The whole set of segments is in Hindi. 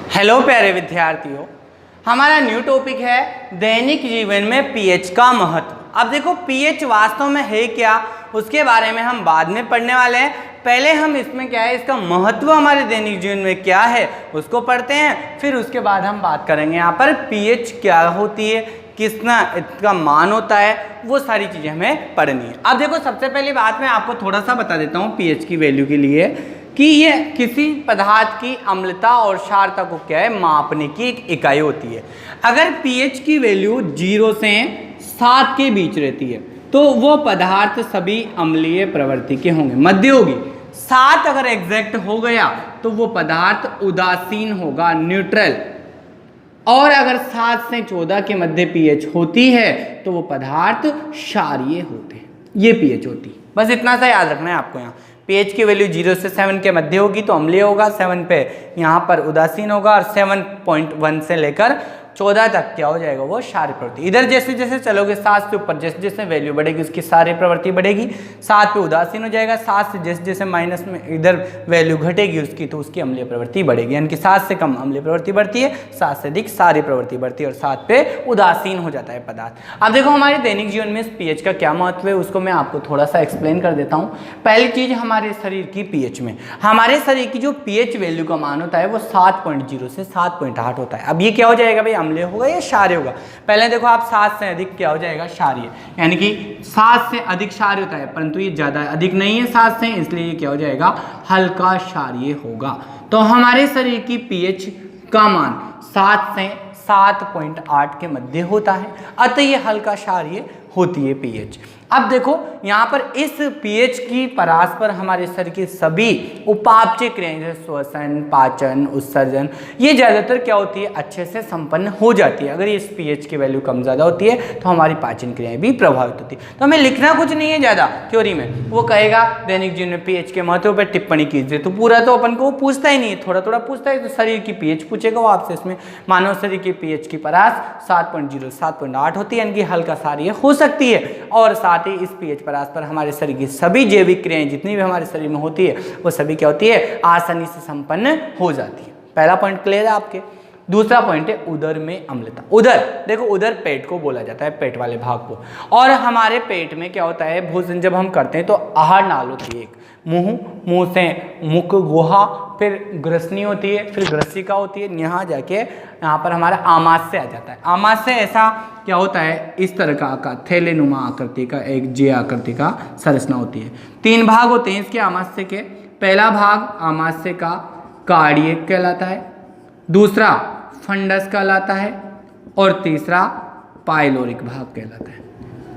हेलो प्यारे विद्यार्थियों, हमारा न्यू टॉपिक है दैनिक जीवन में पीएच का महत्व। अब देखो पीएच वास्तव में है क्या, उसके बारे में हम बाद में पढ़ने वाले हैं। पहले हम इसमें क्या है, इसका महत्व हमारे दैनिक जीवन में क्या है उसको पढ़ते हैं, फिर उसके बाद हम बात करेंगे यहाँ पर पीएच क्या होती है, कितना इसका मान होता है, वो सारी चीज़ें हमें पढ़नी है। अब देखो सबसे पहली बात मैं आपको थोड़ा सा बता देता हूँ पीएच की वैल्यू के लिए कि ये किसी पदार्थ की अम्लता और क्षारता को क्या है मापने की एक इकाई होती है। अगर पीएच की वैल्यू 0 से 7 के बीच रहती है तो वो पदार्थ सभी अम्लीय प्रवृत्ति के होंगे, मध्य होगी। 7 अगर एग्जैक्ट हो गया तो वो पदार्थ उदासीन होगा, न्यूट्रल। और अगर 7 से 14 के मध्य पीएच होती है तो वो पदार्थ क्षारीय होते हैं। ये पीएच होती है, बस इतना सा याद रखना है आपको। यहाँ पीएच की वैल्यू 0 से 7 के मध्य होगी तो अम्लीय होगा, 7 पे यहाँ पर उदासीन होगा, और 7.1 से लेकर 14 तक क्या हो जाएगा, वो क्षारीय प्रवृत्ति। इधर जैसे जैसे चलोगे 7 से ऊपर जैसे जैसे वैल्यू बढ़ेगी उसकी क्षारीय प्रवृत्ति बढ़ेगी, 7 पे उदासीन हो जाएगा, 7 से जैसे जैसे माइनस में इधर वैल्यू घटेगी उसकी तो उसकी अम्लीय प्रवृत्ति बढ़ेगी। यानी कि 7 से कम अम्लीय प्रवृत्ति बढ़ती है, 7 से अधिक क्षारीय प्रवृत्ति बढ़ती है, और 7 पे उदासीन हो जाता है पदार्थ। अब देखो हमारे दैनिक जीवन में इस पीएच का क्या महत्व है उसको मैं आपको थोड़ा सा एक्सप्लेन कर देता हूँ। पहली चीज, हमारे शरीर की पीएच में हमारे शरीर की जो पीएच वैल्यू का मान होता है वो 7.0 से 7.8 होता है। अब ये क्या हो जाएगा भाई, अम्लीय होगा या क्षारीय होगा? पहले देखो आप 7 से अधिक क्या हो जाएगा, क्षारीय। यानी कि 7 से अधिक क्षारीय होता है, परंतु ये ज्यादा अधिक नहीं है 7 से, इसलिए ये क्या हो जाएगा, हल्का क्षारीय होगा। तो हमारे शरीर की पीएच का मान 7 से 7.8 के मध्य होता है, अतः ये हल्का क्षारीय होती है पीएच। अब देखो यहाँ पर इस पीएच की परास पर हमारे शरीर की सभी उपापचय क्रियाएं जैसे श्वसन, पाचन, उत्सर्जन, ये ज़्यादातर क्या होती है, अच्छे से संपन्न हो जाती है। अगर इस पीएच की वैल्यू कम ज़्यादा होती है तो हमारी पाचन क्रियाएं भी प्रभावित होती है। तो हमें लिखना कुछ नहीं है ज़्यादा थ्योरी में, वो कहेगा दैनिक जीवन में पीएच के महत्व पर टिप्पणी कीजिए, तो पूरा तो अपन को वो पूछता ही नहीं है, थोड़ा थोड़ा पूछता है। तो शरीर की पीएच पूछेगा वो आपसे, इसमें मानव शरीर की पीएच की परास 7.0 7.8 होती है, यानी कि हल्का क्षारीय हो सकती है। और साथ ही इस पीएच परास पर हमारे शरीर की सभी जैविक क्रियाएं जितनी भी हमारे शरीर में होती है वो सभी क्या होती है, आसानी से संपन्न हो जाती है। पहला पॉइंट क्लियर है आपके। दूसरा पॉइंट है उदर में अम्लता। उदर देखो, उदर पेट को बोला जाता है, पेट वाले भाग को। और हमारे पेट में क्या होता है, भोजन जब हम करते हैं तो आहार नाल होती है, एक मुंह से मुख गुहा, फिर ग्रसनी होती है, फिर ग्रसिका होती है, यहाँ जाके यहाँ पर हमारा आमाशय आ जाता है। आमाशय ऐसा क्या होता है, इस तरह का आकार, थैलेनुमा आकृति का एक जे आकृति का संरचना होती है। 3 भाग होते हैं इसके आमाशय के। पहला भाग आमाशय का कार्डियक कहलाता है, दूसरा फंडस कहलाता है, और तीसरा पाइलोरिक भाग कहलाता है।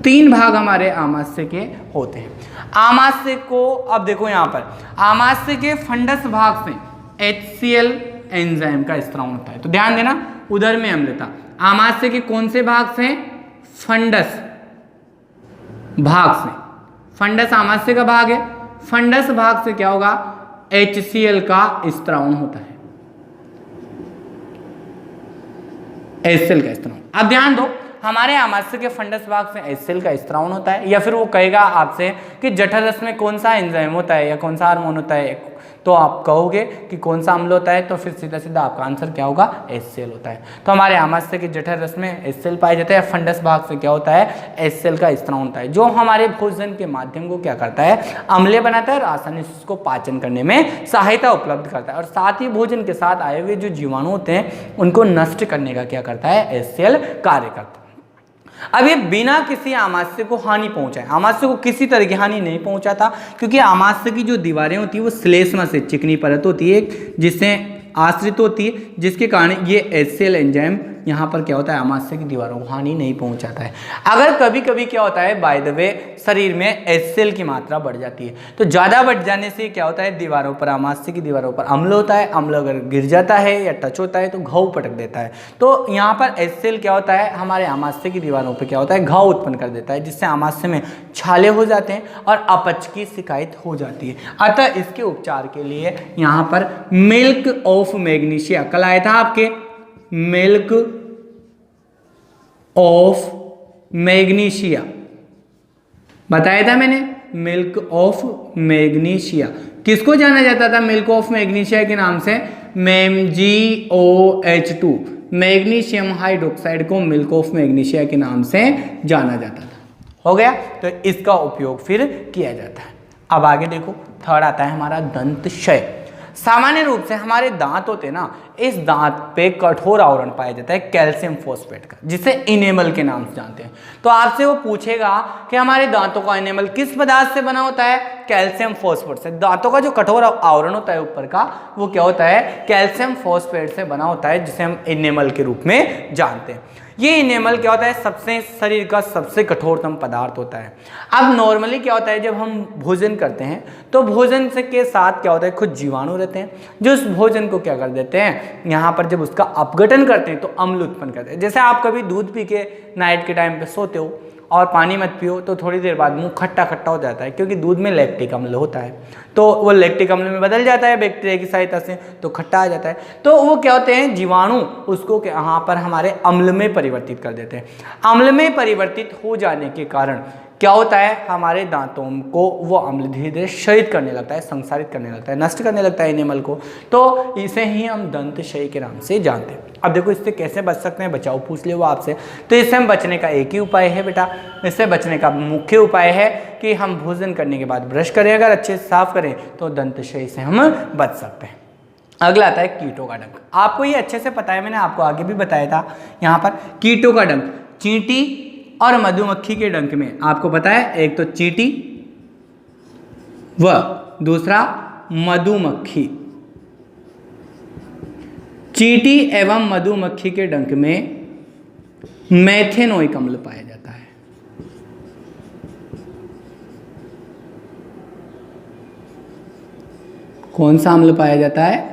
3 भाग हमारे आमाशय के होते हैं। आमाशय को अब देखो यहाँ पर आमाशय के फंडस भाग से HCl एंजाइम का स्त्राव होता है। तो ध्यान देना, उदर में अम्लता आमाशय के कौन से भाग से, फंडस भाग से। फंडस आमाशय का भाग है, फंडस भाग से क्या होगा, HCl का स्त्राव होता है, HCl का स्त्राव। अब ध्यान दो, हमारे आमाशय के फंडस भाग से HCl का स्त्रावन होता है, या फिर वो कहेगा आपसे कि जठर रस में कौन सा एंजाइम होता है या कौन सा हार्मोन होता है, तो आप कहोगे कि कौन सा अम्ल होता है, तो फिर सीधा सीधा आपका आंसर क्या होगा, HCl होता है। तो हमारे आमाशय के जठर रस में HCl पाया जाता है, फंडस भाग से क्या होता है, HCl का स्त्रावन होता है, जो हमारे भोजन के माध्यम को क्या करता है, अम्लीय बनाता है और आसानी से उसको पाचन करने में सहायता उपलब्ध करता है। और साथ ही भोजन के साथ आए हुए जो जीवाणु होते हैं उनको नष्ट करने का क्या करता है, HCl कार्य करता है। अब ये बिना किसी आमाशय को हानि पहुंचाए, आमाशय को किसी तरह की हानि नहीं पहुंचाता, क्योंकि आमाशय की जो दीवारें होती है वो श्लेष्मा से चिकनी परत होती है जिससे आश्रित होती है, जिसके कारण ये HCl एंजाइम यहाँ पर क्या होता है, आमाशय की दीवारों को हानि नहीं पहुंचाता है। अगर कभी कभी क्या होता है, बाय द वे शरीर में HCl की मात्रा बढ़ जाती है, तो ज़्यादा बढ़ जाने से क्या होता है, दीवारों पर, आमाशय की दीवारों पर अम्ल होता है। अम्ल अगर गिर जाता है या टच होता है तो घाव पटक देता है। तो यहाँ पर HCl क्या होता है, हमारे आमाशय की दीवारों पर क्या होता है, घाव उत्पन्न कर देता है, जिससे आमाशय में छाले हो जाते हैं और अपच की शिकायत हो जाती है। अतः इसके उपचार के लिए यहाँ पर मिल्क ऑफ मैग्नीशिया, कल आया था आपके मिल्क ऑफ मैग्नीशिया, बताया था मैंने, मिल्क ऑफ मैग्नीशिया। किसको जाना जाता था मिल्क ऑफ मैग्नीशिया के नाम से, MgOH2, मैग्नीशियम हाइड्रोक्साइड को मिल्क ऑफ मैग्नीशिया के नाम से जाना जाता था। हो गया, तो इसका उपयोग फिर किया जाता है। अब आगे देखो, थर्ड आता है हमारा दंत क्षय। सामान्य रूप से हमारे दांत होते हैं ना, इस दांत पे कठोर आवरण पाया जाता है कैल्शियम फॉस्फेट का, जिसे इनेमल के नाम से जानते हैं। तो आपसे वो पूछेगा कि हमारे दांतों का इनेमल किस पदार्थ से बना होता है? कैल्शियम फॉस्फेट से। दांतों का जो कठोर आवरण होता है ऊपर का, वो क्या होता है? कैल्शियम फॉस्फेट से बना होता है, जिसे हम इनेमल के रूप में जानते हैं। ये इनेमल क्या होता है? सबसे शरीर का सबसे कठोरतम पदार्थ होता है। अब नॉर्मली क्या होता है, जब हम भोजन करते हैं तो भोजन से के साथ क्या होता है, कुछ जीवाणु रहते हैं जो उस भोजन को क्या कर देते हैं, यहाँ पर जब उसका अपघटन करते हैं तो अम्ल उत्पन्न करते हैं। जैसे आप कभी दूध पी के नाइट के टाइम पे सोते हो और पानी मत पियो तो थोड़ी देर बाद मुंह खट्टा खट्टा हो जाता है, क्योंकि दूध में लैक्टिक अम्ल होता है, तो वो लैक्टिक अम्ल में बदल जाता है बैक्टीरिया की सहायता से, तो खट्टा आ जाता है। तो वो क्या होते हैं, जीवाणु उसको यहाँ पर हमारे अम्ल में परिवर्तित कर देते हैं। अम्ल में परिवर्तित हो जाने के कारण क्या होता है, हमारे दांतों को वो अम्ल धीरे धीरे क्षयित करने लगता है, संसारित करने लगता है, नष्ट करने लगता है इनेमल को। तो इसे ही हम दंत क्षय के नाम से जानते हैं। अब देखो इससे कैसे बच सकते हैं, बचाओ पूछ ले वो आपसे। तो इससे हम बचने का एक ही उपाय है बेटा, इससे बचने का मुख्य उपाय है कि हम भोजन करने के बाद ब्रश करें, अगर अच्छे से साफ करें तो दंत क्षय से हम बच सकते हैं। अगला आता है कीटों का डंक। आपको ये अच्छे से पता है, मैंने आपको आगे भी बताया था। यहाँ पर कीटों का डंक, चींटी और मधुमक्खी के डंक में आपको पता है, एक तो चींटी व दूसरा मधुमक्खी। चींटी एवं मधुमक्खी के डंक में मेथेनोइक अम्ल पाया जाता है। कौन सा अम्ल पाया जाता है?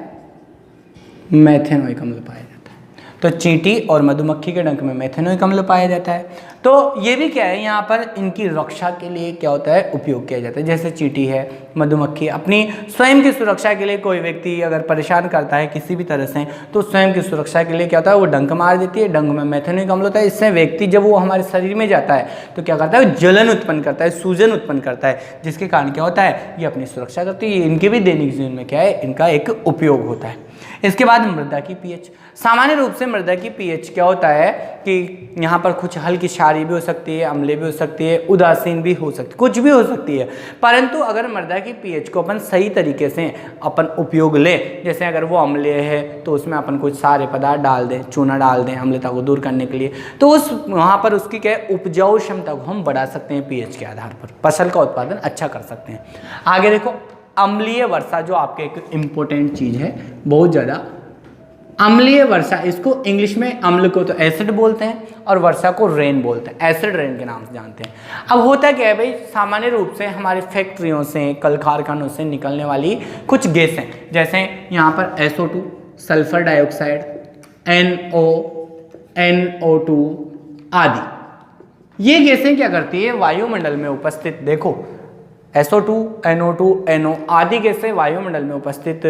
मेथेनोइक अम्ल पाया जाता है। तो चींटी और मधुमक्खी के डंक में मेथेनोइक अम्ल पाया जाता है। तो ये भी क्या है, यहाँ पर इनकी रक्षा के लिए क्या होता है, उपयोग किया जाता है। जैसे चींटी है, मधुमक्खी अपनी स्वयं की सुरक्षा के लिए, कोई व्यक्ति अगर परेशान करता है किसी भी तरह से, तो स्वयं की सुरक्षा के लिए क्या होता है, वो डंक मार देती है। डंक में मेथेनोइक अम्ल होता है। इससे व्यक्ति जब वो हमारे शरीर में जाता है तो क्या करता है, जलन उत्पन्न करता है, सूजन उत्पन्न करता है, जिसके कारण क्या होता है, ये अपनी सुरक्षा करती है। इनके भी दैनिक जीवन में क्या है, इनका एक उपयोग होता है। इसके बाद मृदा की पीएच। सामान्य रूप से मृदा की पीएच क्या होता है कि यहाँ पर कुछ हल्की क्षारीय भी हो सकती है, अम्लीय भी हो सकती है, उदासीन भी हो सकती है, कुछ भी हो सकती है। परंतु अगर मृदा की पीएच को अपन सही तरीके से अपन उपयोग ले, जैसे अगर वो अम्लीय है तो उसमें अपन कुछ सारे पदार्थ डाल दें, चूना डाल दें अम्लता को दूर करने के लिए, तो उस वहाँ पर उसकी क्या है, उपजाऊ क्षमता को हम बढ़ा सकते हैं। पीएच के आधार पर फसल का उत्पादन अच्छा कर सकते हैं। आगे देखो, अम्लीय वर्षा, जो आपके एक इम्पोर्टेंट चीज़ है बहुत ज़्यादा। अम्लीय वर्षा, इसको इंग्लिश में अम्ल को तो एसिड बोलते हैं और वर्षा को रेन बोलते हैं, एसिड रेन के नाम से जानते हैं। अब होता क्या है भाई, सामान्य रूप से हमारी फैक्ट्रियों से, कल कारखानों से निकलने वाली कुछ गैसें, जैसे यहाँ पर SO2, सल्फर डाइऑक्साइड, NO2 आदि, ये गैसें क्या करती है, वायुमंडल में उपस्थित, देखो SO2, NO2, NO आदि गैसें वायुमंडल में उपस्थित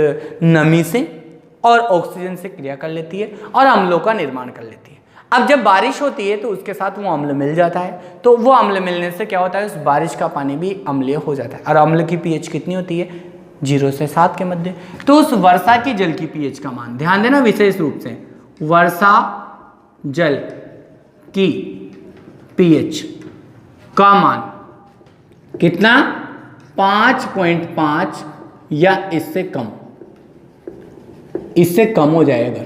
नमी से और ऑक्सीजन से क्रिया कर लेती है और अम्लों का निर्माण कर लेती है। अब जब बारिश होती है तो उसके साथ वो अम्ल मिल जाता है, तो वो अम्ल मिलने से क्या होता है, उस बारिश का पानी भी अम्लीय हो जाता है। और अम्ल की पीएच कितनी होती है, 0 से 7 के मध्य। तो उस वर्षा की जल की पीएच का मान, ध्यान देना विशेष रूप से, वर्षा जल की पीएच का मान कितना, 5.5 या इससे कम, इससे कम हो जाएगा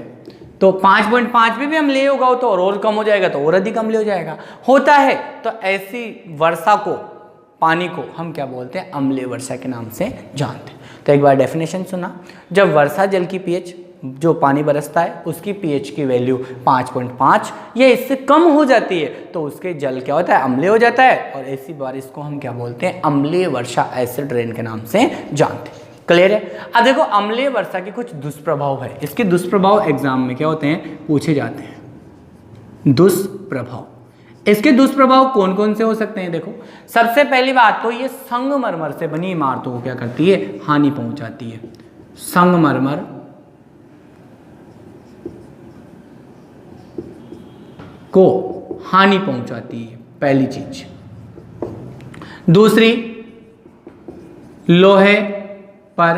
तो 5.5 में भी अम्लीय होगा तो और कम हो जाएगा तो और अधिक अम्लीय हो जाएगा, होता है। तो ऐसी वर्षा को, पानी को हम क्या बोलते हैं, अम्लीय वर्षा के नाम से जानते हैं। तो एक बार डेफिनेशन सुना, जब वर्षा जल की पीएच, जो पानी बरसता है उसकी पीएच की वैल्यू 5.5 या इससे कम हो जाती है तो उसके जल क्या होता है, अम्लीय हो जाता है। और ऐसी बारिश को हम क्या बोलते हैं, अम्लीय वर्षा, एसिड रेन के नाम से जानते हैं। क्लियर है। अब देखो, अम्लीय वर्षा के कुछ दुष्प्रभाव है। इसके दुष्प्रभाव एग्जाम में क्या होते हैं, पूछे जाते हैं। दुष्प्रभाव, इसके दुष्प्रभाव कौन कौन से हो सकते हैं, देखो सबसे पहली बात तो ये संगमरमर से बनी इमारतों को क्या करती है, हानि पहुंचाती है। संगमरमर को हानि पहुंचाती है, पहली चीज। दूसरी, लोहे पर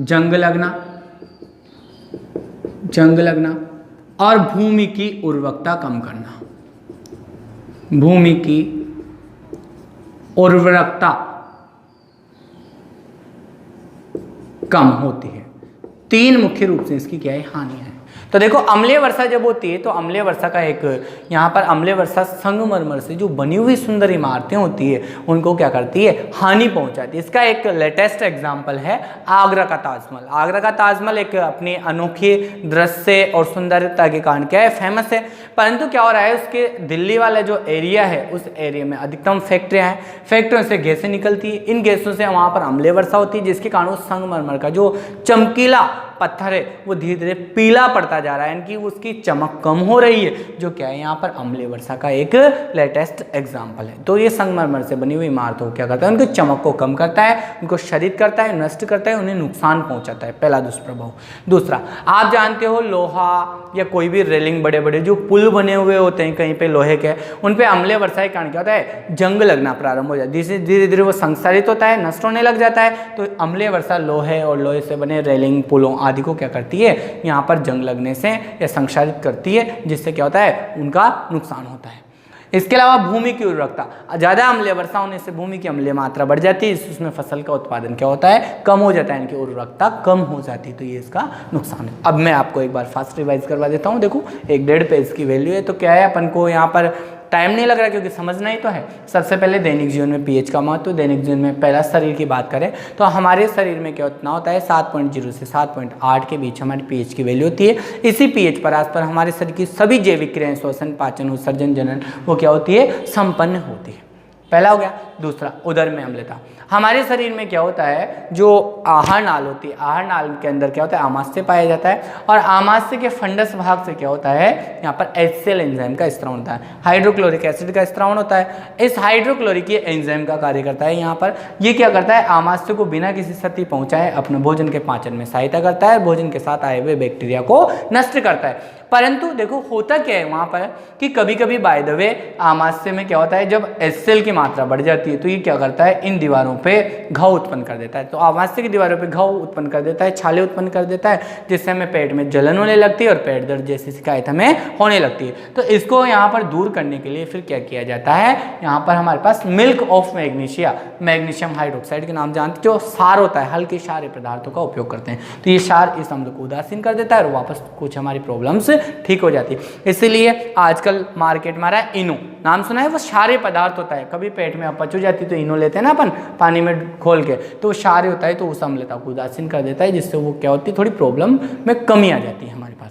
जंग लगना, जंग लगना, और भूमि की उर्वरकता कम करना। भूमि की उर्वरकता कम होती है। 3 मुख्य रूप से इसकी क्या है, हानि है। तो देखो अम्लीय वर्षा जब होती है तो अम्लीय वर्षा का एक यहाँ पर अम्लीय वर्षा संगमरमर से जो बनी हुई सुंदर इमारतें होती है उनको क्या करती है, हानि पहुंचाती है। इसका एक लेटेस्ट एग्जांपल है आगरा का ताजमहल। आगरा का ताजमहल एक अपनी अनोखी दृश्य और सुंदरता के कारण क्या है, फेमस है। परंतु क्या हो रहा है, उसके दिल्ली वाला जो एरिया है उस एरिया में अधिकतम फैक्ट्रियाँ हैं, फैक्ट्रियों से गैसें निकलती है, इन गैसों से वहाँ पर अम्लीय वर्षा होती है, जिसके कारण उस संगमरमर का जो चमकीला पत्थर है वो धीरे धीरे पीला पड़ता जा रहा है, यानी कि उसकी चमक कम हो रही है, जो क्या है यहाँ पर अम्लीय वर्षा का एक लेटेस्ट एग्जाम्पल है। तो ये संगमरमर से बनी हुई इमारतों को क्या करता है, उनकी चमक को कम करता है, उनको शरित करता है, नष्ट करता है, उन्हें नुकसान पहुंचाता है, पहला दुष्प्रभाव। दूसरा, आप जानते हो लोहा या कोई भी रेलिंग, बड़े बड़े जो पुल बने हुए होते हैं कहीं पे लोहे के, उन पे अम्लीय वर्षा के कारण क्या होता है, जंग लगना प्रारंभ हो जाता है, धीरे धीरे वो संसारित होता है, नष्ट होने लग जाता है। तो अम्लीय वर्षा लोहे और लोहे से बने रेलिंग, पुलों आदि को क्या करती है, यहाँ पर जंग लगने से या संक्षारित करती है, जिससे क्या होता है, उनका नुकसान होता है। इसके अलावा भूमि की उर्वरकता, ज़्यादा अम्लीय वर्षा होने से भूमि की अम्लीय मात्रा बढ़ जाती है, उसमें फसल का उत्पादन क्या होता है, कम हो जाता है, यानी कि उर्वरकता कम हो जाती है, तो ये इसका नुकसान है। अब मैं आपको एक बार फास्ट रिवाइज करवा देता हूँ। देखो 1.5 पेज की वैल्यू है, तो क्या है, अपन को यहाँ पर टाइम नहीं लग रहा क्योंकि समझना ही तो है। सबसे पहले दैनिक जीवन में पीएच का महत्व। दैनिक जीवन में पहला शरीर की बात करें तो हमारे शरीर में क्या उतना होता है, 7.0 से 7.8 के बीच हमारी पीएच की वैल्यू होती है। इसी पीएच पर आसपास हमारे शरीर की सभी जैविक क्रियाएं, श्वसन, पाचन, उत्सर्जन, जनन, वो क्या होती है, संपन्न होती है। पहला हो गया। दूसरा, उदर में अम्लता। हमारे शरीर में क्या होता है, जो आहार नाल होती है, आहार नाल के अंदर क्या होता है, आमाशय पाया जाता है, और आमाशय के फंडस भाग से क्या होता है, यहाँ पर HCl एंजाइम का स्त्रावण होता है, हाइड्रोक्लोरिक एसिड का स्त्रावण होता है। इस हाइड्रोक्लोरिक एंजाइम का कार्य करता है यहाँ पर, ये क्या करता है, आमाशय को बिना किसी क्षति पहुंचाए अपने भोजन के पाचन में सहायता करता है, भोजन के साथ आए हुए बैक्टीरिया को नष्ट करता है। परंतु देखो होता क्या है वहाँ पर कि कभी कभी बाय द वे आमाशय में क्या होता है, जब HCl की मात्रा बढ़ जाती है तो ये क्या करता है, इन दीवारों पे घाव उत्पन्न कर देता है। तो आमाशय की दीवारों पे घाव उत्पन्न कर देता है, छाले उत्पन्न कर देता है, जिससे हमें पेट में जलन होने लगती है और पेट दर्द जैसी शिकायत हमें होने लगती है। तो इसको यहाँ पर दूर करने के लिए फिर क्या किया जाता है, यहाँ पर हमारे पास milk of magnesia, magnesium hydroxide के नाम जानते, जो सार होता है, हल्के क्षारीय पदार्थों का उपयोग करते हैं। तो ये क्षार इस अम्ल को उदासीन कर देता है और वापस कुछ हमारी प्रॉब्लम्स ठीक हो जाती है। इसीलिए आजकल मार्केट में आ रहा है इनो, नाम सुना है, वो क्षारीय पदार्थ होता है। कभी पेट में अपच हो जाती है तो इनो लेते हैं ना अपन पानी में खोल के, तो वो क्षारीय होता है, तो उस अम्लता को उदासीन कर देता है, जिससे वो क्या होती है, थोड़ी प्रॉब्लम में कमी आ जाती है हमारे पास।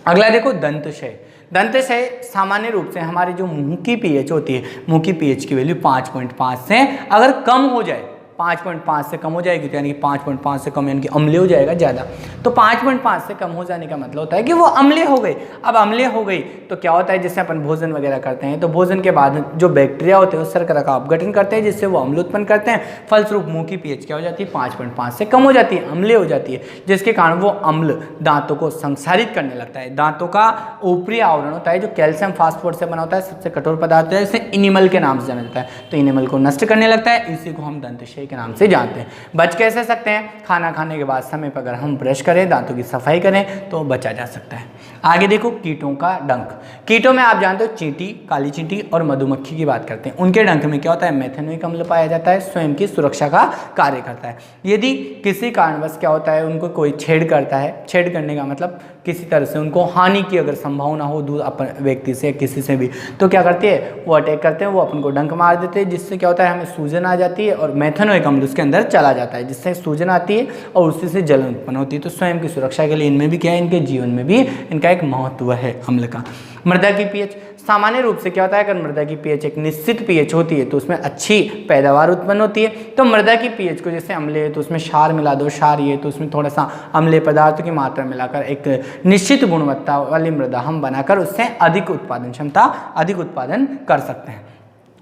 अगला देखो दंतशय। दंतशय सामान्य रूप से हमारी जो मुंह की पीएच होती है, मुंह की पीएच की वैल्यू 5.5 से अगर कम हो जाए, 5.5 से कम हो जाएगी, तो यानी कि 5.5 से कम यानी कि अम्लीय हो जाएगा ज़्यादा। तो 5.5 से कम हो जाने का मतलब होता है कि वो अम्लीय हो गई। अब अम्लीय हो गई तो क्या होता है, जैसे अपन भोजन वगैरह करते हैं तो भोजन के बाद जो बैक्टीरिया होते हैं उस शर्करा का अपघटन करते हैं, जिससे वो अम्ल उत्पन्न करते हैं। फलस्वरूप मुंह की पीएच क्या हो जाती है, 5.5 से कम हो जाती है, अम्लीय हो जाती है, जिसके कारण वो अम्ल दांतों को संसारित करने लगता है। दांतों का ऊपरी आवरण होता है जो कैल्शियम फास्फोरेट से बना होता है, सबसे कठोर पदार्थ है, इसे इनिमल के नाम से जाना जाता है। तो इनिमल को नष्ट करने लगता है, इसी को हम दंतशय के नाम से जानते हैं। बच कैसे सकते हैं, खाना खाने के बाद समय पर अगर हम ब्रश करें, दांतों की सफाई करें तो बचा जा सकता है। आगे देखो कीटों का डंक। कीटों में आप जानते हो चींटी, काली चींटी और मधुमक्खी की बात करते हैं। उनके डंक में क्या होता है, मेथेनोइक अम्ल पाया जाता है, स्वयं की सुरक्षा का कार्य करता है। यदि किसी कारणवश क्या होता है, उनको कोई छेड़ करता है, छेड़ करने का मतलब किसी तरह से उनको हानि की अगर संभावना हो दूर अपन व्यक्ति से किसी से भी, तो क्या करते हैं, वो अटैक करते हैं, वो अपन को डंक मार देते हैं, जिससे क्या होता है, हमें सूजन आ जाती है और मेथेनोइक अम्ल उसके अंदर चला जाता है, जिससे सूजन आती है और उसी से जलन उत्पन्न होती है। तो स्वयं की सुरक्षा के लिए इनमें भी क्या है, इनके जीवन में भी इनका एक महत्व है अम्ल का। मृदा की पीएच, सामान्य रूप से क्या होता है, अगर मृदा की पीएच एक निश्चित पीएच होती है तो उसमें अच्छी पैदावार उत्पन्न होती है। तो मृदा की पीएच को जैसे अम्लीय है तो उसमें क्षार मिला दो, क्षारीय है तो उसमें थोड़ा सा अम्लीय पदार्थों की मात्रा मिलाकर एक निश्चित गुणवत्ता वाली मृदा हम बनाकर उससे अधिक उत्पादन क्षमता, अधिक उत्पादन कर सकते हैं।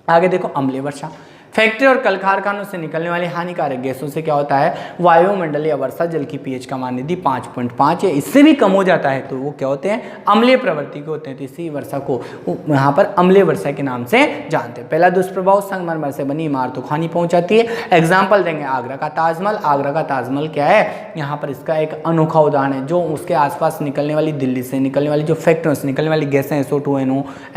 आगे देखो अम्लीय वर्षा। फैक्ट्री और कल कारखानों से निकलने वाली हानिकारक गैसों से क्या होता है, वायुमंडल या वर्षा जल की पीएच का मान यदि 5.5 या इससे भी कम हो जाता है तो वो क्या होते हैं, अम्लीय प्रवृत्ति के होते हैं। तो इसी वर्षा को यहाँ पर अम्लीय वर्षा के नाम से जानते हैं। पहला दुष्प्रभाव, संगमरमर से बनी इमारतों को हानि पहुंचाती है। एग्जाम्पल देंगे आगरा का ताजमहल। आगरा का ताजमहल क्या है, यहाँ पर इसका एक अनोखा उदाहरण है। जो उसके आसपास निकलने वाली, दिल्ली से निकलने वाली जो फैक्ट्रियों से निकलने वाली गैसें SO2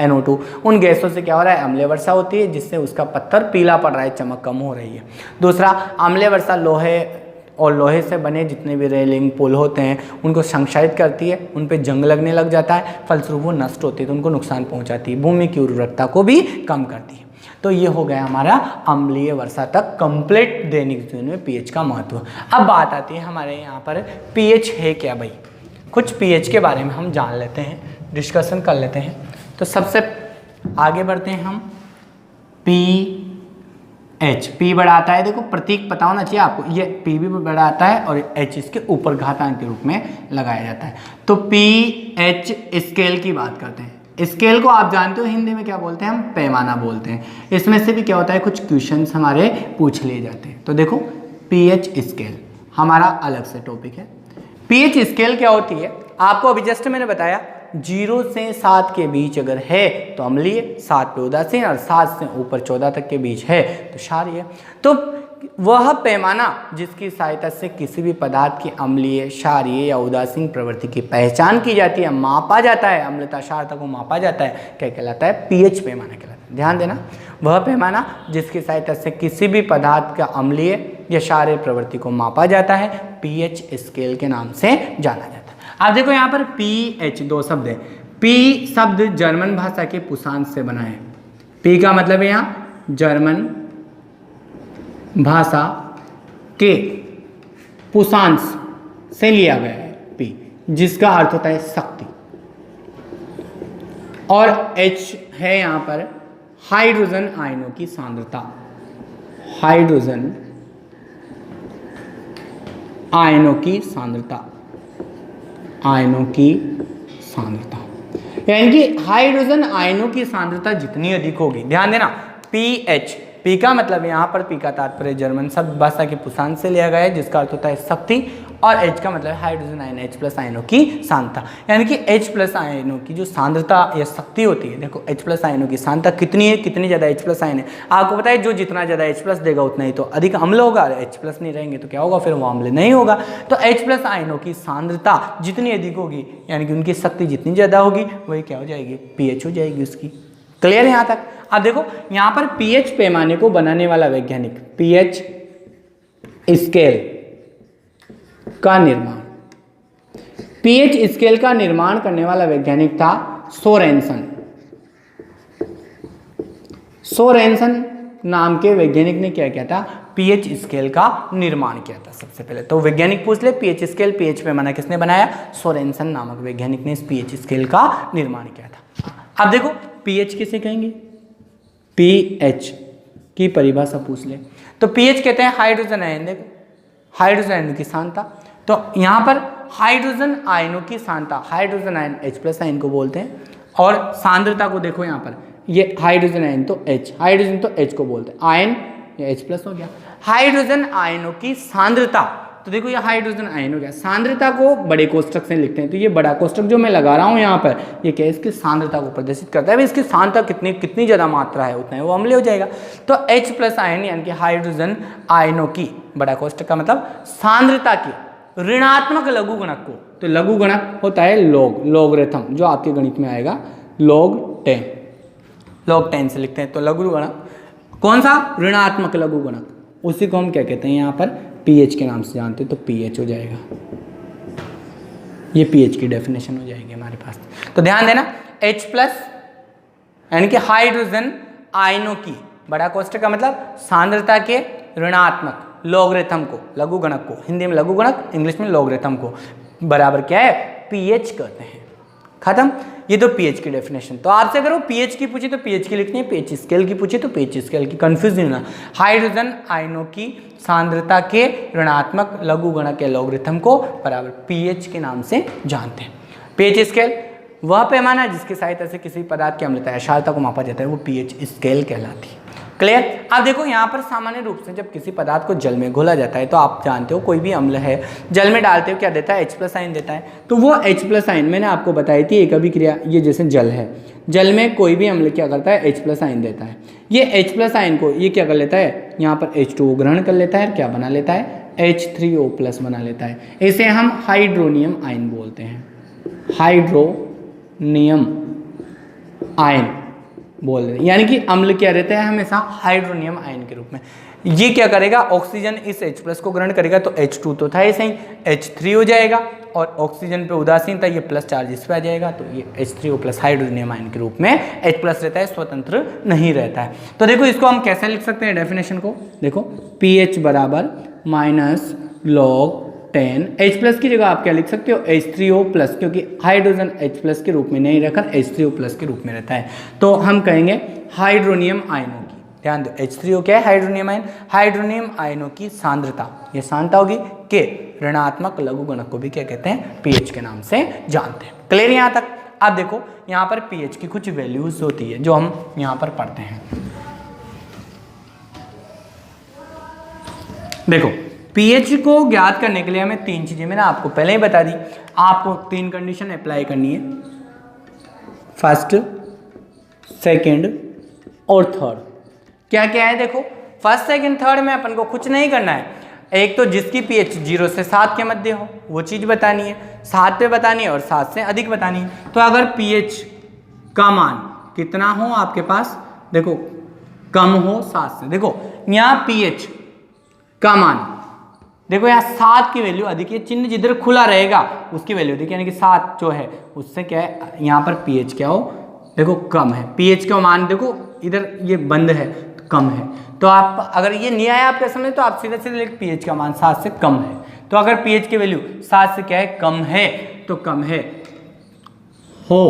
NO2, उन गैसों से क्या हो रहा है, अम्लीय वर्षा होती है, जिससे उसका पत्थर पीला पड़ रहा है, चमक कम हो रही है। दूसरा, अम्लीय वर्षा लोहे और लोहे से बने जितने भी रेलिंग पुल होते हैं उनको संक्षारित करती है, उन पे जंग लगने लग जाता है, फलस्वरूप वो नष्ट होती है तो उनको नुकसान पहुंचाती है, भूमि की उर्वरकता को भी कम करती है। तो ये हो गया हमारा अम्लीय वर्षा तक कंप्लीट दैनिक जीवन में पीएच का महत्व। अब बात आती है हमारे यहाँ पर पीएच है क्या भाई, कुछ पीएच के बारे में हम जान लेते हैं, डिस्कशन कर लेते हैं। तो सबसे आगे बढ़ते हैं हम, पीएच, पी बड़ा आता है, देखो प्रतीक पता होना चाहिए आपको, ये पी भी बड़ा आता है और एच इसके ऊपर घातांक के रूप में लगाया जाता है। तो पीएच स्केल की बात करते हैं। स्केल को आप जानते हो हिंदी में क्या बोलते हैं, हम पैमाना बोलते हैं। इसमें से भी क्या होता है, कुछ क्वेश्चंस हमारे पूछ लिए जाते हैं। तो देखो पीएच स्केल हमारा अलग से टॉपिक है। पीएच स्केल क्या होती है, आपको अभी जस्ट मैंने बताया 0 से 7 के बीच अगर है तो अम्लीय, 7 पे उदासीन और 7 से ऊपर 14 तक के बीच है तो क्षारीय। तो वह पैमाना जिसकी सहायता से किसी भी पदार्थ की अम्लीय, क्षारीय या उदासीन प्रवृत्ति की पहचान की जाती है, मापा जाता है, अम्लता क्षारता को मापा जाता है, क्या कहलाता है, पीएच पैमाना कहलाता है। ध्यान देना, वह पैमाना जिसकी सहायता से किसी भी पदार्थ का अम्लीय या क्षारीय प्रवृत्ति को मापा जाता है पीएच स्केल के नाम से जाना जाता है। आप देखो यहाँ पर पीएच दो शब्द है। पी शब्द जर्मन भाषा के पुशांश से बना है। पी का मतलब है यहाँ जर्मन भाषा के पुशांश से लिया गया है पी, जिसका अर्थ होता है शक्ति, और एच है यहाँ पर हाइड्रोजन आयनों की सांद्रता, हाइड्रोजन आयनों की सांद्रता, आयनों की सांद्रता, यानी कि हाइड्रोजन आयनों की सांद्रता जितनी अधिक होगी, ध्यान देना, पीएच, पी का मतलब यहाँ पर पी का तात्पर्य जर्मन शब्द भाषा के पुशांश से लिया गया है जिसका अर्थ होता है शक्ति, और एच का मतलब हाइड्रोजन आयन, H प्लस आयनों की सांद्रता, यानी कि H प्लस आयनों की जो सांद्रता या शक्ति होती है। देखो H प्लस आयनों की सांद्रता कितनी है, कितनी ज़्यादा H प्लस आयन है, आपको पता है जो जितना ज़्यादा H प्लस देगा उतना ही तो अधिक अम्ल होगा, H प्लस नहीं रहेंगे तो क्या होगा, फिर वो अम्ल नहीं होगा। तो H प्लस आयनों की सांद्रता जितनी अधिक होगी यानी कि उनकी शक्ति जितनी ज़्यादा होगी वही क्या हो जाएगी, पीएच हो जाएगी उसकी। क्लियर है यहाँ तक। अब देखो यहाँ पर पीएच पैमाने को बनाने वाला वैज्ञानिक, पीएच स्केल का निर्माण, पीएच स्केल का निर्माण करने वाला वैज्ञानिक था सोरेनसन। सोरेनसन नाम के वैज्ञानिक ने क्या किया था, पीएच स्केल का निर्माण किया था सबसे पहले। तो वैज्ञानिक पूछ ले, पीएच स्केल, पीएच पैमाना किसने बनाया, सोरेनसन नामक वैज्ञानिक ने इस पीएच स्केल का निर्माण किया था। अब देखो पीएच किसे कहेंगे, पीएच की परिभाषा पूछ ले तो पीएच कहते हैं हाइड्रोजन आयन, देखो हाइड्रोजन आयनों की सांद्रता। तो यहाँ पर हाइड्रोजन आयनों की सांद्रता, hydrogen ion H plus ion को बोलते हैं, और सांद्रता को देखो यहाँ पर ये हाइड्रोजन आयन तो H, हाइड्रोजन तो H को बोलते हैं, आयन ये H प्लस हो गया। हाइड्रोजन आयनों की सांद्रता, तो देखो ये हाइड्रोजन आयन हो गया, सांद्रता को बड़े कोष्टक से लिखते हैं। तो ये बड़ा कोष्टक जो मैं लगा रहा हूँ यहाँ पर, ये क्या है, इसकी सांद्रता को प्रदर्शित करता है। इसकी सांद्रता कितनी ज़्यादा मात्रा है उतना ही वो अम्लीय हो जाएगा। तो H प्लस आयन यानी कि हाइड्रोजन आयनों की, बड़ा कोष्टक का मतलब सांद्रता की ऋणात्मक लघु गणक को, तो लघु गणक होता है लॉग, लॉगरिथम जो आपके गणित में आएगा log 10, log 10 से लिखते हैं। तो लघु गणक कौन सा, ऋणात्मक लघु गणक, उसी को हम क्या कहते हैं यहाँ पर पीएच के नाम से जानते हैं। तो पीएच हो जाएगा, ये पीएच की डेफिनेशन हो जाएगी हमारे पास। तो ध्यान देना, H प्लस यानी कि हाइड्रोजन आयनों की, बड़ा कोष्टक का मतलब सांद्रता के ऋणात्मक लॉगरिथम को, लघु गणक को, हिंदी में लघु गणक, इंग्लिश में लॉगरिथम को बराबर क्या है, पीएच कहते हैं। खत्म, ये तो पीएच की डेफिनेशन। तो आपसे अगर वो पीएच की पूछे तो पीएच की लिखनी है, पीएच स्केल की पूछे तो पीएच स्केल की, कंफ्यूज नहीं होना। हाइड्रोजन आयनों की सांद्रता के ऋणात्मक लघु गणक या लॉगरिथम को बराबर पीएच के नाम से जानते हैं। पीएच स्केल वह पैमाना जिसकी सहायता से किसी पदार्थ की अम्लता या क्षारता को मापा जाता है, वो पीएच स्केल कहलाती है। क्लियर। अब देखो यहाँ पर सामान्य रूप से जब किसी पदार्थ को जल में घोला जाता है तो आप जानते हो कोई भी अम्ल है जल में डालते हो क्या देता है, H+ आयन देता है। तो वो H+ आयन मैंने आपको बताई थी एक अभिक्रिया, ये जैसे जल है, जल में कोई भी अम्ल क्या करता है, H+ आयन देता है। ये H+ आयन को ये क्या कर लेता है, यहाँ पर H2O ग्रहण कर लेता है, क्या बना लेता है, H3O+ बना लेता है। इसे हम हाइड्रोनियम आयन बोलते हैं, हाइड्रोनियम आयन बोल रहे हैं, यानी कि अम्ल क्या रहता है हमेशा हाइड्रोनियम आयन के रूप में। ये क्या करेगा, ऑक्सीजन इस H+ को ग्रहण करेगा तो H2 तो था ऐसे ही, H3 हो जाएगा और ऑक्सीजन पे उदासीन था, ये प्लस चार्ज इस पे आ जाएगा तो ये H3O+ हाइड्रोनियम आयन के रूप में H+ रहता है, स्वतंत्र नहीं रहता है। तो देखो इसको हम कैसे लिख सकते हैं डेफिनेशन को, देखो pH बराबर -log 10, H+ की जगह आप क्या लिख सकते हो, H3O+, क्योंकि हाइड्रोजन H+ के रूप में नहीं रखकर H3O+ के रूप में रहता है। तो हम कहेंगे हाइड्रोनियम आयनों की, ध्यान दो H3O क्या है, हाइड्रोनियम आयन, हाइड्रोनियम आयनों की सांद्रता, ये सांद्रता होगी के ऋणात्मक लघु गुणक को भी क्या कहते हैं, pH के नाम से जानते हैं। क्लियर यहाँ तक। अब देखो यहाँ पर pH की कुछ वैल्यूज होती है जो हम यहाँ पर पढ़ते हैं। देखो pH को ज्ञात करने के लिए हमें 3 चीजें मैंने आपको पहले ही बता दी, आपको 3 कंडीशन अप्लाई करनी है, फर्स्ट, सेकंड और थर्ड। क्या क्या है, देखो फर्स्ट सेकंड थर्ड में अपन को कुछ नहीं करना है। एक तो जिसकी pH 0 से 7 के मध्य हो वो चीज बतानी है, 7 पे बतानी है और 7 से अधिक बतानी है। तो अगर pH का मान कितना हो आपके पास, देखो कम हो 7 से, देखो यहाँ pH का मान, देखो यहाँ 7 की वैल्यू अधिक है, चिन्ह जिधर खुला रहेगा उसकी वैल्यू अधिक, यानी कि 7 जो है उससे क्या है, यहाँ पर pH क्या हो, देखो कम है, pH का मान देखो इधर ये बंद है तो कम है। तो आप अगर ये नहीं आया आपके समझ तो आप सीधे सीधे लिख pH का मान 7 से कम है। तो अगर pH की वैल्यू 7 से क्या है, कम है, तो कम है हो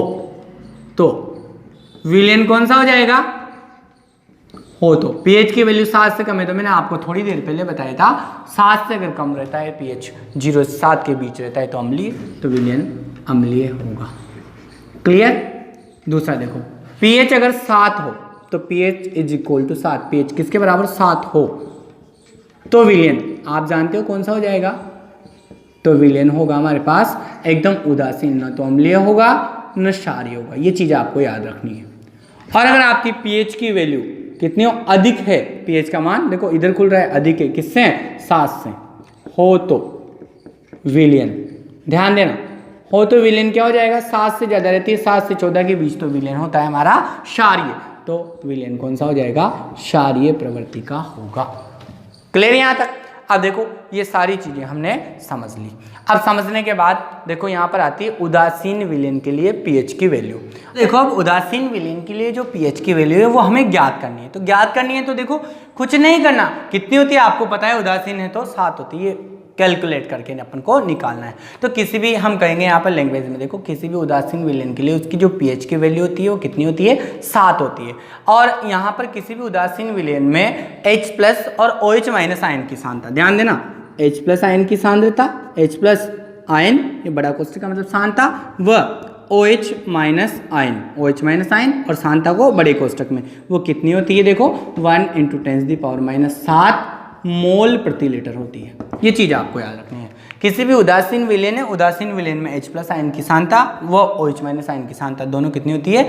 तो विलयन कौन सा हो जाएगा, हो तो pH की वैल्यू 7 से कम है, तो मैंने आपको थोड़ी देर पहले बताया था 7 से अगर कम रहता है, pH 0 से 7 के बीच रहता है तो अम्लीय, तो विलयन अम्लीय होगा। क्लियर। दूसरा देखो pH अगर 7 हो तो pH = 7, pH किसके बराबर 7 हो तो विलयन आप जानते हो कौन सा हो जाएगा, तो विलयन होगा हमारे पास एकदम उदासीन, न तो अम्लीय होगा न क्षारीय होगा, ये चीज आपको याद रखनी है। और अगर आपकी pH की वैल्यू कितनी हो, अधिक है, pH का मान देखो इधर खुल रहा है, अधिक है, किससे, 7 से, हो तो विलयन, ध्यान देना, हो तो विलयन क्या हो जाएगा, 7 से ज्यादा रहती है, 7 से 14 के बीच तो विलयन होता है हमारा क्षारीय, तो विलयन कौन सा हो जाएगा, क्षारीय प्रवृत्ति का होगा। क्लियर यहाँ तक। अब देखो ये सारी चीजें हमने समझ ली। अब समझने के बाद देखो यहाँ पर आती है उदासीन विलयन के लिए pH की वैल्यू। देखो अब उदासीन विलयन के लिए जो pH की वैल्यू है वो हमें ज्ञात करनी है। तो ज्ञात करनी है तो देखो कुछ नहीं करना, कितनी होती है आपको पता है, उदासीन है तो 7 होती है, कैलकुलेट करके अपन को निकालना है। तो किसी भी हम कहेंगे यहाँ पर लैंग्वेज में, देखो किसी भी उदासीन विलयन के लिए उसकी जो pH की वैल्यू होती है वो कितनी होती है, 7 होती है। और यहाँ पर किसी भी उदासीन विलयन में H+ और OH- आयन की सांद्रता, ध्यान देना, H+ आयन की सांद्रता, H+ आयन ये बड़ा कोष्ठक का मतलब सांद्रता, व OH- आयन, OH- आयन और सांद्रता को बड़े कोष्ठक में वो कितनी होती है, देखो 1 × 10⁻⁷ मोल प्रति लीटर होती है। ये चीज आपको याद रखनी है। किसी भी उदासीन विलयन है, उदासीन विलयन में H+ आयन की सांद्रता व OH- आयन की सांद्रता दोनों कितनी होती है,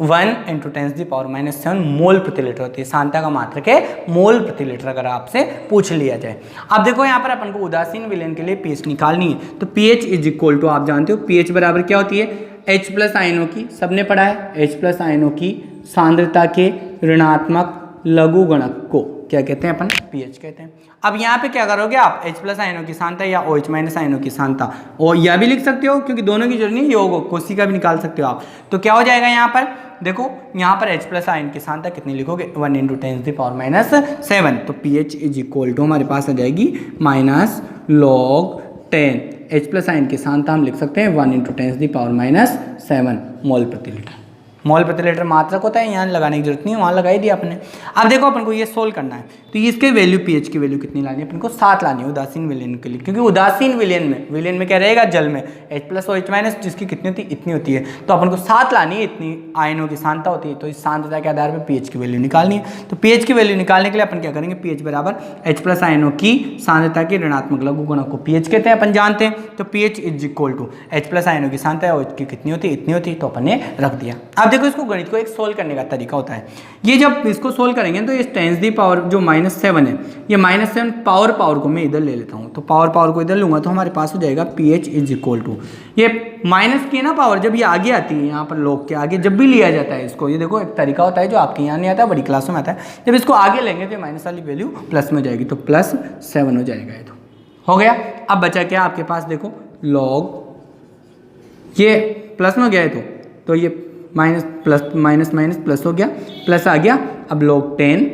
1 × 10⁻⁷ मोल प्रति लीटर होती है। सांद्रता का मात्रक है मोल प्रति लीटर, अगर आपसे पूछ लिया जाए। अब देखो यहाँ पर अपन को उदासीन विलयन के लिए pH निकालनी है, तो pH = आप जानते हो pH बराबर क्या होती है, H+ आयनों की, सबने पढ़ा है, H+ आयनों की सांद्रता के ऋणात्मक लघु गुणक को क्या कहते हैं अपन, pH कहते हैं। अब यहाँ पे क्या करोगे आप, H+ आयनों की सांद्रता या OH- आयनों की सांद्रता, और यह भी लिख सकते हो क्योंकि दोनों की जरूरत नहीं, योग कोशिका भी निकाल सकते हो आप। तो क्या हो जाएगा यहाँ पर, देखो यहाँ पर H+ आयन की सांद्रता कितनी लिखोगे, 1 × 10⁻⁷, तो pH = हमारे पास आ जाएगी -log 10। H+ आयन की सांद्रता हम लिख सकते हैं 1 × 10⁻⁷ मोल प्रति लीटर। मोल प्रति लीटर मात्रक होता है, यहाँ लगाने की जरूरत नहीं है, वहाँ लगाई दिया आपने। अब देखो अपन को ये सोल्व करना है, तो इसके वैल्यू pH की वैल्यू कितनी लानी है अपन को, 7 लानी है उदासीन विलयन के लिए, क्योंकि उदासीन विलयन में क्या रहेगा, जल में H+ और H- जिसकी कितनी होती है, इतनी होती है, तो अपन को 7 लानी है, इतनी आयनों की सांद्रता होती है, तो इस सांद्रता के आधार पर pH की वैल्यू निकालनी है। तो pH की वैल्यू निकालने के लिए अपन क्या करेंगे, pH बराबर H+ आयनों की सांद्रता की ऋणात्मक लघु गुणक को pH कहते हैं, अपन जानते हैं। तो pH = H+ आयनों की सांद्रता और इसकी कितनी होती है, इतनी होती है, तो अपन ने रख दिया। अब देखो इसको गणित को एक सोल्व करने का तरीका होता है, ये जब इसको सोल्व करेंगे तो ये 10⁻⁷ जो -7 है, ये -7 पावर को मैं इधर ले लेता हूँ, तो पावर को इधर लूंगा तो हमारे पास हो जाएगा pH = ये माइनस की ना पावर जब ये आगे आती है, यहाँ पर log के आगे जब भी लिया जाता है इसको, ये देखो एक तरीका होता है जो आपके यहाँ नहीं आता है, बड़ी क्लासों में आता है, जब इसको आगे लेंगे तो माइनस वाली वैल्यू प्लस में हो जाएगी, तो +7 हो जाएगा, ये तो हो गया। अब बचा क्या आपके पास, देखो log, ये प्लस में हो गया है, तो ये माइनस प्लस हो गया, प्लस आ गया, अब log 10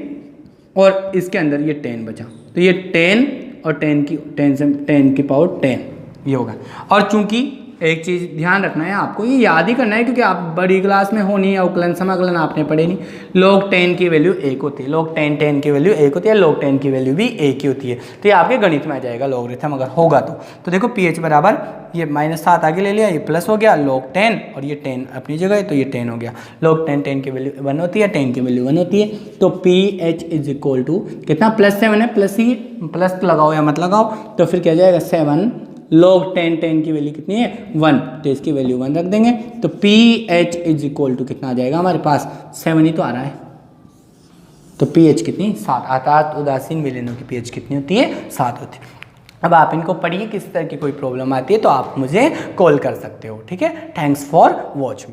और इसके अंदर ये 10 बचा, तो ये 10 और 10 की पावर 10 ये होगा। और चूंकि एक चीज़ ध्यान रखना है आपको, ये याद ही करना है क्योंकि आप बड़ी क्लास में हो नहीं, अवकलन समाकलन आपने पढ़े नहीं। log 10 की वैल्यू 1 होती है, log 10 की वैल्यू 1 होती है, log 10 की वैल्यू भी 1 ही होती है, तो ये आपके गणित में आ जाएगा लॉगरिथम अगर होगा तो देखो pH बराबर ये -7 आगे ले लिया, ये प्लस हो गया, log 10 और ये 10 अपनी जगह है, तो ये 10 हो गया। log 10 की वैल्यू 1 होती है, 10 की वैल्यू 1 होती है, तो pH = कितना, +7 है, प्लस ही प्लस लगाओ या मत लगाओ, तो फिर क्या जाएगा 7 log 10 की वैल्यू कितनी है 1, तो इसकी वैल्यू 1 रख देंगे, तो pH = कितना आ जाएगा हमारे पास, 7 ही तो आ रहा है, तो pH कितनी 7, अर्थात उदासीन विलयनों की pH कितनी होती है, 7 होती है। अब आप इनको पढ़िए, किसी तरह की कोई प्रॉब्लम आती है तो आप मुझे कॉल कर सकते हो, ठीक है। Thanks for watching.